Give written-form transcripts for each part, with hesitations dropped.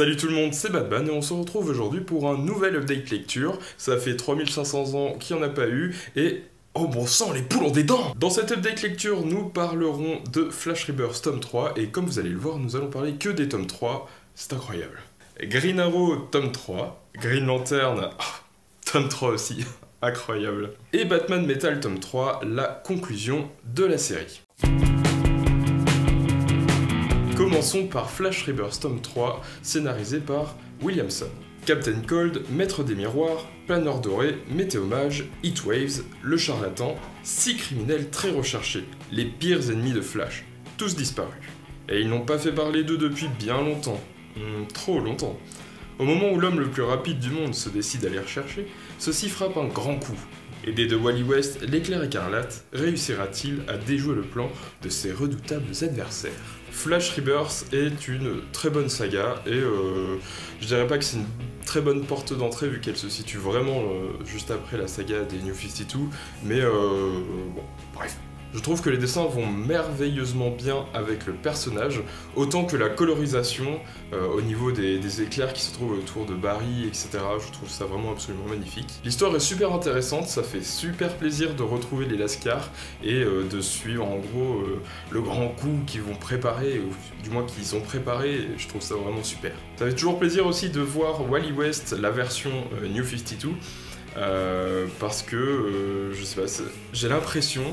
Salut tout le monde, c'est Batman et on se retrouve aujourd'hui pour un nouvel update lecture. Ça fait 3500 ans qu'il n'y en a pas eu et... oh bon sang, les poules ont des dents! Dans cette update lecture, nous parlerons de Flash Rebirth tome 3 et comme vous allez le voir, nous allons parler que des tomes 3. C'est incroyable. Green Arrow tome 3, Green Lantern tome 3 aussi, incroyable. Et Batman Metal tome 3, la conclusion de la série. Commençons par Flash Rebirth tome 3, scénarisé par Williamson. Captain Cold, Maître des Miroirs, Planeur Doré, Météomage, Heatwaves, Le Charlatan, 6 criminels très recherchés, les pires ennemis de Flash, tous disparus. Et ils n'ont pas fait parler d'eux depuis bien longtemps. Trop longtemps. Au moment où l'homme le plus rapide du monde se décide à les rechercher, ceux-ci frappent un grand coup. Aidé de Wally West, l'éclair écarlate réussira-t-il à déjouer le plan de ses redoutables adversaires? Flash Rebirth est une très bonne saga et je dirais pas que c'est une très bonne porte d'entrée vu qu'elle se situe vraiment juste après la saga des New 52, mais bon, bref. Je trouve que les dessins vont merveilleusement bien avec le personnage, autant que la colorisation au niveau des éclairs qui se trouvent autour de Barry, etc. Je trouve ça vraiment absolument magnifique. L'histoire est super intéressante, ça fait super plaisir de retrouver les Lascars et de suivre en gros le grand coup qu'ils vont préparer, ou du moins qu'ils ont préparé, et je trouve ça vraiment super. Ça fait toujours plaisir aussi de voir Wally West, la version New 52, parce que, je sais pas, j'ai l'impression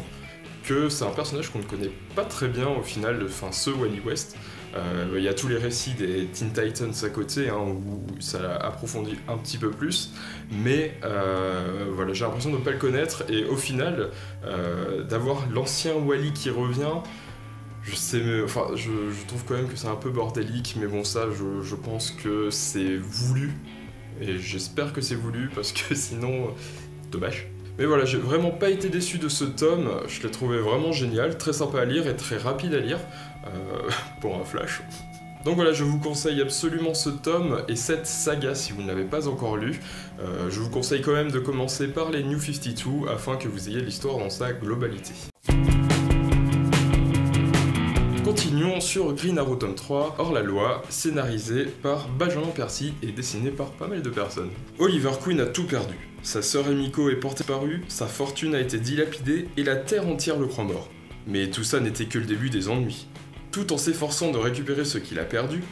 que c'est un personnage qu'on ne connaît pas très bien au final, enfin ce Wally West. Il y a tous les récits des Teen Titans à côté, hein, où ça approfondit un petit peu plus, mais voilà, j'ai l'impression de ne pas le connaître, et au final, d'avoir l'ancien Wally qui revient, je trouve quand même que c'est un peu bordélique, mais bon ça, je pense que c'est voulu, et j'espère que c'est voulu, parce que sinon, dommage. Mais voilà, j'ai vraiment pas été déçu de ce tome, je l'ai trouvé vraiment génial, très sympa à lire et très rapide à lire, pour un Flash. Donc voilà, je vous conseille absolument ce tome et cette saga si vous ne l'avez pas encore lu. Je vous conseille quand même de commencer par les New 52 afin que vous ayez l'histoire dans sa globalité. Continuons sur Green Arrow tome 3, Hors la loi, scénarisé par Benjamin Percy et dessiné par pas mal de personnes. Oliver Queen a tout perdu. Sa sœur Emiko est portée disparue, sa fortune a été dilapidée et la terre entière le croit mort. Mais tout ça n'était que le début des ennuis. Tout en s'efforçant de récupérer ce qu'il a perdu,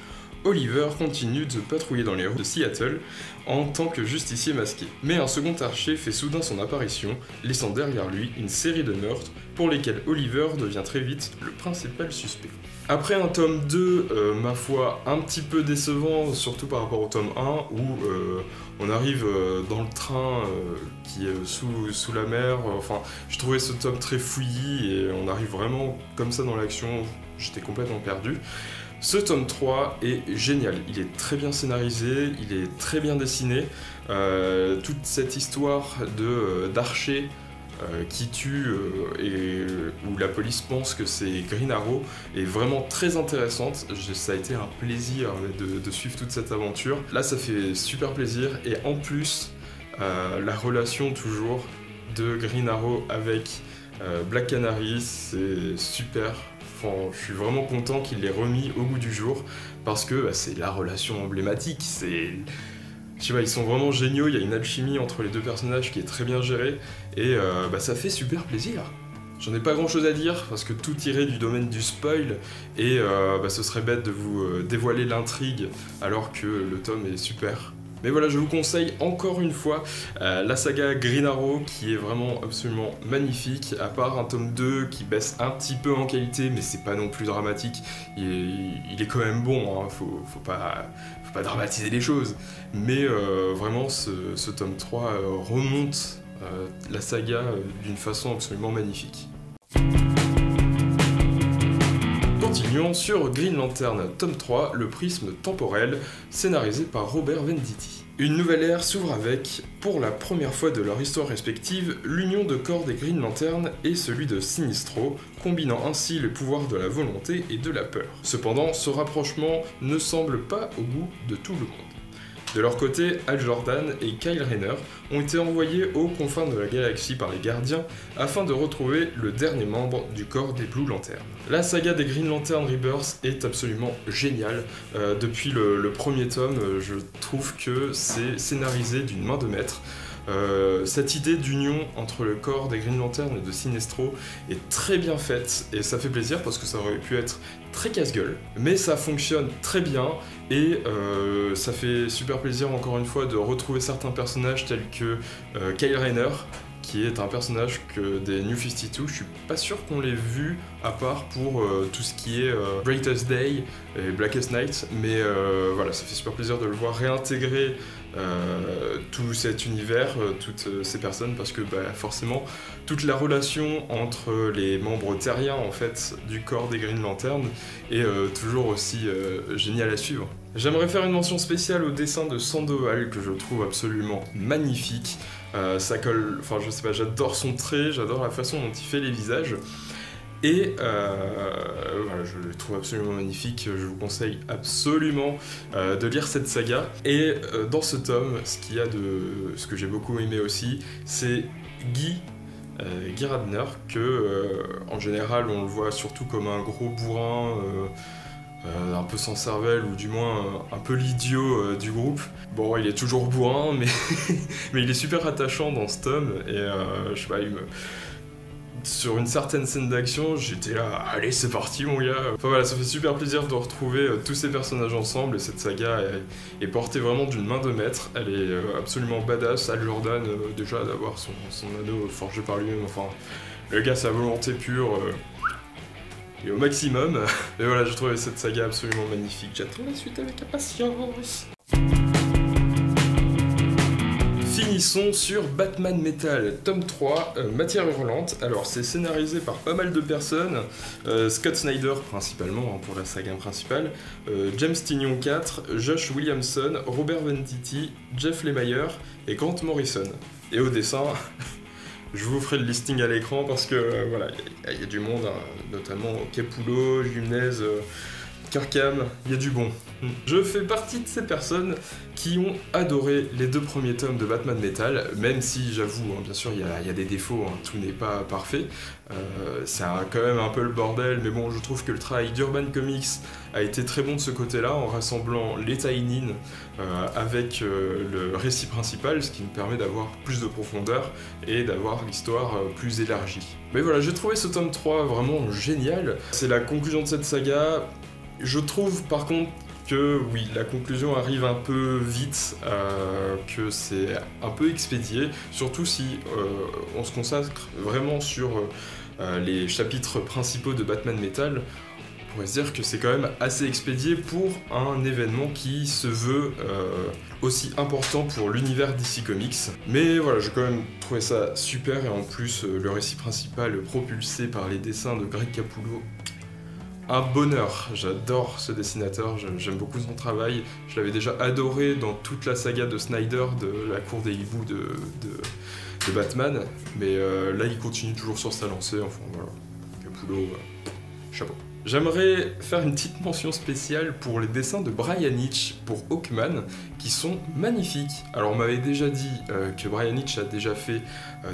Oliver continue de patrouiller dans les rues de Seattle en tant que justicier masqué. Mais un second archer fait soudain son apparition, laissant derrière lui une série de meurtres pour lesquels Oliver devient très vite le principal suspect. Après un tome 2, ma foi, un petit peu décevant, surtout par rapport au tome 1, où on arrive dans le train qui est sous la mer, enfin, je trouvais ce tome très fouillis, et on arrive vraiment comme ça dans l'action, j'étais complètement perdu. Ce tome 3 est génial, il est très bien scénarisé, il est très bien dessiné, toute cette histoire d'archer qui tue et où la police pense que c'est Green Arrow est vraiment très intéressante. Ça a été un plaisir de suivre toute cette aventure. Là ça fait super plaisir, et en plus la relation toujours de Green Arrow avec Black Canary, c'est super. Enfin, je suis vraiment content qu'il l'ait remis au goût du jour parce que c'est la relation emblématique, je sais pas, ils sont vraiment géniaux, il y a une alchimie entre les deux personnages qui est très bien gérée, et ça fait super plaisir. J'en ai pas grand chose à dire parce que tout irait du domaine du spoil, et ce serait bête de vous dévoiler l'intrigue alors que le tome est super. Mais voilà, je vous conseille encore une fois la saga Green Arrow qui est vraiment absolument magnifique, à part un tome 2 qui baisse un petit peu en qualité, mais c'est pas non plus dramatique, il est quand même bon, hein, faut pas dramatiser les choses. Mais vraiment ce tome 3 remonte la saga d'une façon absolument magnifique. Continuons sur Green Lantern tome 3, le prisme temporel, scénarisé par Robert Venditti. Une nouvelle ère s'ouvre avec, pour la première fois de leur histoire respective, l'union de corps des Green Lantern et celui de Sinestro, combinant ainsi les pouvoirs de la volonté et de la peur. Cependant, ce rapprochement ne semble pas au goût de tout le monde. De leur côté, Hal Jordan et Kyle Rayner ont été envoyés aux confins de la galaxie par les Gardiens afin de retrouver le dernier membre du corps des Blue Lanterns. La saga des Green Lantern Rebirth est absolument géniale. Depuis le premier tome, je trouve que c'est scénarisé d'une main de maître. Cette idée d'union entre le corps des Green Lantern et de Sinestro est très bien faite et ça fait plaisir parce que ça aurait pu être très casse-gueule, mais ça fonctionne très bien et ça fait super plaisir encore une fois de retrouver certains personnages tels que Kyle Rayner, qui est un personnage que des New 52, je suis pas sûr qu'on l'ait vu à part pour tout ce qui est Brightest Day et Blackest Night, mais voilà, ça fait super plaisir de le voir réintégrer tout cet univers, toutes ces personnes, parce que forcément toute la relation entre les membres terriens en fait du corps des Green Lantern est toujours aussi géniale à suivre. J'aimerais faire une mention spéciale au dessin de Sandoval que je trouve absolument magnifique. Ça colle, enfin je sais pas, j'adore son trait, j'adore la façon dont il fait les visages. Et voilà, je le trouve absolument magnifique, je vous conseille absolument de lire cette saga. Et dans ce tome, ce que j'ai beaucoup aimé aussi, c'est Guy Radner, que en général on le voit surtout comme un gros bourrin, un peu sans cervelle, ou du moins un peu l'idiot du groupe. Bon, il est toujours bourrin, mais, mais il est super attachant dans ce tome, et je sais pas, sur une certaine scène d'action, j'étais là, allez c'est parti mon gars. Enfin voilà, ça fait super plaisir de retrouver tous ces personnages ensemble, et cette saga est portée vraiment d'une main de maître. Elle est absolument badass. Hal Jordan, déjà d'avoir son anneau forgé par lui-même, enfin le gars sa volonté pure et au maximum. Et voilà, j'ai trouvé cette saga absolument magnifique, j'attends la suite avec impatience. Finissons sur Batman Metal, tome 3, Matière Hurlante. Alors c'est scénarisé par pas mal de personnes, Scott Snyder principalement pour la saga principale, James Tynion IV, Josh Williamson, Robert Venditti, Jeff Lemire et Grant Morrison. Et au dessin, je vous ferai le listing à l'écran parce que voilà, il y a du monde, hein, notamment Capullo, Jimenez, Kirkham, il y a du bon. Je fais partie de ces personnes qui ont adoré les 2 premiers tomes de Batman Metal, même si j'avoue, hein, bien sûr il y a des défauts, hein, tout n'est pas parfait, c'est quand même un peu le bordel, mais bon, je trouve que le travail d'Urban Comics a été très bon de ce côté-là, en rassemblant les tie-in avec le récit principal, ce qui me permet d'avoir plus de profondeur et d'avoir l'histoire plus élargie. Mais voilà, j'ai trouvé ce tome 3 vraiment génial, c'est la conclusion de cette saga. Je trouve par contre que oui, la conclusion arrive un peu vite, que c'est un peu expédié, surtout si on se consacre vraiment sur les chapitres principaux de Batman Metal. On pourrait se dire que c'est quand même assez expédié pour un événement qui se veut aussi important pour l'univers DC Comics. Mais voilà, j'ai quand même trouvé ça super, et en plus le récit principal propulsé par les dessins de Greg Capullo. Un bonheur, j'adore ce dessinateur, j'aime beaucoup son travail, je l'avais déjà adoré dans toute la saga de Snyder de la cour des hiboux de Batman, mais là il continue toujours sur sa lancée, enfin voilà, Capullo, chapeau. J'aimerais faire une petite mention spéciale pour les dessins de Brian Hitch pour Hawkman, qui sont magnifiques. Alors on m'avait déjà dit que Brian Hitch a déjà fait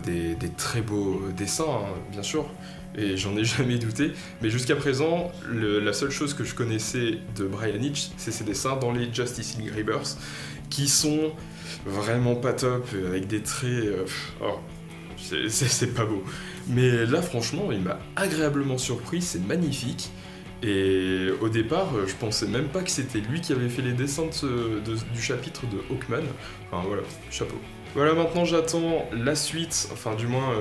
des très beaux dessins, hein, bien sûr, et j'en ai jamais douté, mais jusqu'à présent, la seule chose que je connaissais de Brian Hitch, c'est ses dessins dans les Justice League Rebirth, qui sont vraiment pas top, avec des traits... c'est pas beau. Mais là, franchement, il m'a agréablement surpris, c'est magnifique. Et au départ, je pensais même pas que c'était lui qui avait fait les dessins du chapitre de Hawkman. Enfin voilà, chapeau. Voilà, maintenant j'attends la suite, enfin du moins,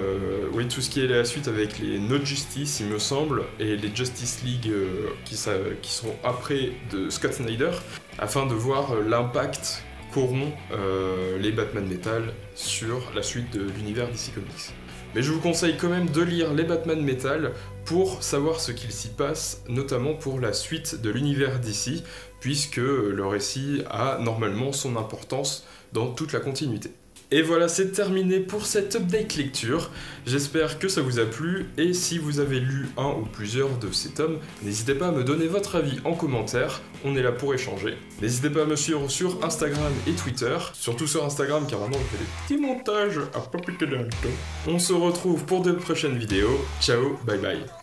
oui, tout ce qui est la suite avec les No Justice, il me semble, et les Justice League qui seront après de Scott Snyder, afin de voir l'impact qu'auront les Batman Metal sur la suite de l'univers DC Comics. Mais je vous conseille quand même de lire les Batman Metal pour savoir ce qu'il s'y passe, notamment pour la suite de l'univers DC, puisque le récit a normalement son importance dans toute la continuité. Et voilà, c'est terminé pour cette update lecture. J'espère que ça vous a plu, et si vous avez lu un ou plusieurs de ces tomes, n'hésitez pas à me donner votre avis en commentaire, on est là pour échanger. N'hésitez pas à me suivre sur Instagram et Twitter, surtout sur Instagram car maintenant je fais des petits montages à pas piquer dans le dos. On se retrouve pour de prochaines vidéos, ciao, bye bye.